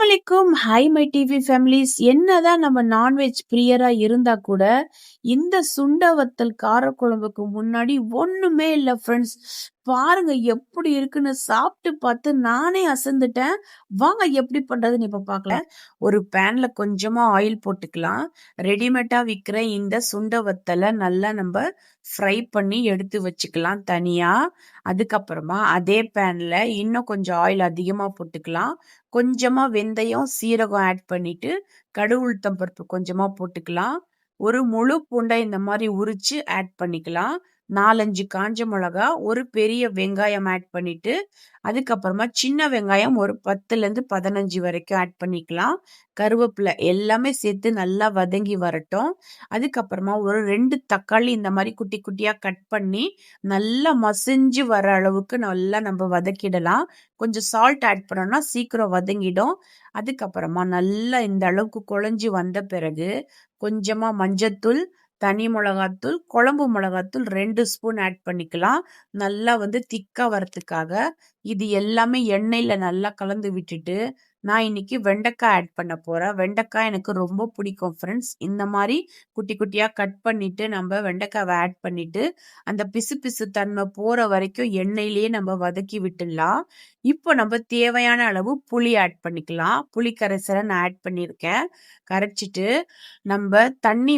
அஸ்ஸலாமு hi my TV families. என்னதான் நம்ம நான்வெஜ் பிரியரா இருந்தா கூட இந்த சுண்ட வத்தல் காரக்குழம்புக்கு முன்னாடி ஒண்ணுமே இல்ல ஃப்ரெண்ட்ஸ். பாருங்க எப்படி இருக்குன்னு. சாப்பிட்டு பார்த்து நானே அசந்துட்டேன். வாங்க எப்படி பண்றதுன்னு இப்ப பார்க்கலாம். ஒரு பேன்ல கொஞ்சமா ஆயில் போட்டுக்கலாம். ரெடிமேடா விற்கிற இந்த சுண்ட வத்தலை நல்லா நம்ம ஃப்ரை பண்ணி எடுத்து வச்சுக்கலாம் தனியா. அதுக்கப்புறமா அதே பேன்ல இன்னும் கொஞ்சம் ஆயில் அதிகமா போட்டுக்கலாம். கொஞ்சமா வெந்தயம், சீரகம் ஆட் பண்ணிட்டு, கடுகு உளுத்தம் பருப்பு கொஞ்சமா போட்டுக்கலாம். ஒரு முழு பூண்டை இந்த மாதிரி உரிச்சு ஆட் பண்ணிக்கலாம். 4, 5 காஞ்ச மிளகா, ஒரு பெரிய வெங்காயம் ஆட் பண்ணிட்டு, அதுக்கப்புறமா சின்ன வெங்காயம் ஒரு 10லேருந்து 15 வரைக்கும் ஆட் பண்ணிக்கலாம். கருவேப்பிலை எல்லாமே சேர்த்து நல்லா வதங்கி வரட்டும். அதுக்கப்புறமா ஒரு 2 தக்காளி இந்த மாதிரி குட்டி குட்டியா கட் பண்ணி நல்லா மசிஞ்சு வர அளவுக்கு நல்லா நம்ம வதக்கிடலாம். கொஞ்சம் சால்ட் ஆட் பண்ணோம்னா சீக்கிரம் வதங்கிடும். அதுக்கப்புறமா நல்லா இந்த அளவுக்கு குழஞ்சி வந்த பிறகு கொஞ்சமா மஞ்சத்தூள், தனி மிளகாத்தூள், குழம்பு மிளகாத்தூள் 2 ஸ்பூன் ஆட் பண்ணிக்கலாம். நல்லா திக்கா வரத்துக்காக. இது எல்லாமே எண்ணெயில நல்லா கலந்து விட்டுட்டு, நான் இன்னைக்கு வெண்டைக்காய் ஆட் பண்ண போறேன். வெண்டைக்காய் எனக்கு ரொம்ப பிடிக்கும் ஃப்ரெண்ட்ஸ். இந்த மாதிரி குட்டி குட்டியா கட் பண்ணிட்டு நம்ம வெண்டைக்காவை ஆட் பண்ணிட்டு, அந்த பிசு பிசு தன்மை போற வரைக்கும் எண்ணெயிலேயே நம்ம வதக்கி விட்டுடலாம். இப்போ நம்ம தேவையான அளவு புளி ஆட் பண்ணிக்கலாம். புளி கரைசலை நான் ஆட் பண்ணியிருக்கேன். கரைச்சிட்டு நம்ம தண்ணி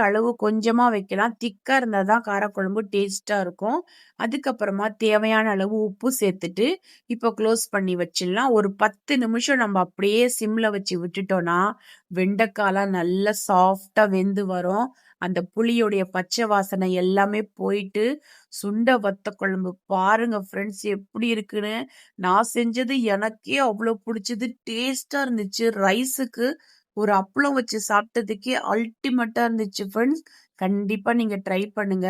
அளவு கொஞ்சமா வைக்கலாம். திக்கா இருந்தால் தான் காரக்குழம்பு டேஸ்டா இருக்கும். அதுக்கப்புறமா தேவையான அளவு உப்பு சேர்த்துட்டு இப்போ க்ளோஸ் பண்ணி வச்சிடலாம். ஒரு 10 நிமிஷம் நம்ம அப்படியே சிம்ல வச்சு விட்டுட்டோம்னா வெண்டைக்காலாம் நல்லா சாஃப்டா வெந்து வரும். அந்த புளியோடைய பச்சை வாசனை எல்லாமே போயிட்டு சுண்ட வத்த குழம்பு பாருங்க ஃப்ரெண்ட்ஸ் எப்படி இருக்குன்னு. நான் செஞ்சது எனக்கே அவ்வளோ பிடிச்சது. டேஸ்டா இருந்துச்சு. ரைஸுக்கு ஒரு அப்பளம் வச்சு சாப்பிட்டதுக்கே அல்டிமேட்டா இருந்துச்சு ஃப்ரெண்ட்ஸ். கண்டிப்பா நீங்க ட்ரை பண்ணுங்க.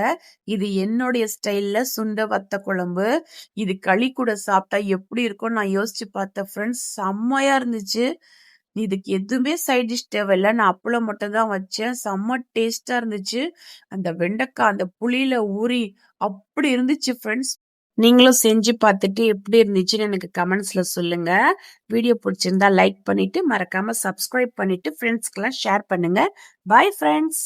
இது என்னுடைய ஸ்டைல்ல சுண்ட வத்த குழம்பு. இது களி கூட சாப்பிட்டா எப்படி இருக்கும் நான் யோசிச்சு பார்த்தேன் ஃப்ரெண்ட்ஸ். செம்மையா இருந்துச்சு. இதுக்கு எதுவுமே சைட் டிஷ் தேவையில்ல. நான் அப்பளம் மட்டும் தான் வச்சேன். செம்ம டேஸ்டா இருந்துச்சு. அந்த வெண்டைக்காய் அந்த புளியில ஊறி அப்படி இருந்துச்சு ஃப்ரெண்ட்ஸ். நீங்களும் செஞ்சு பார்த்துட்டு எப்படி இருந்துச்சுன்னு எனக்கு கமெண்ட்ஸ்ல சொல்லுங்க. வீடியோ பிடிச்சிருந்தா லைக் பண்ணிட்டு மறக்காம சப்ஸ்கிரைப் பண்ணிட்டு ஃப்ரெண்ட்ஸ்க்கெல்லாம் ஷேர் பண்ணுங்க. Bye friends.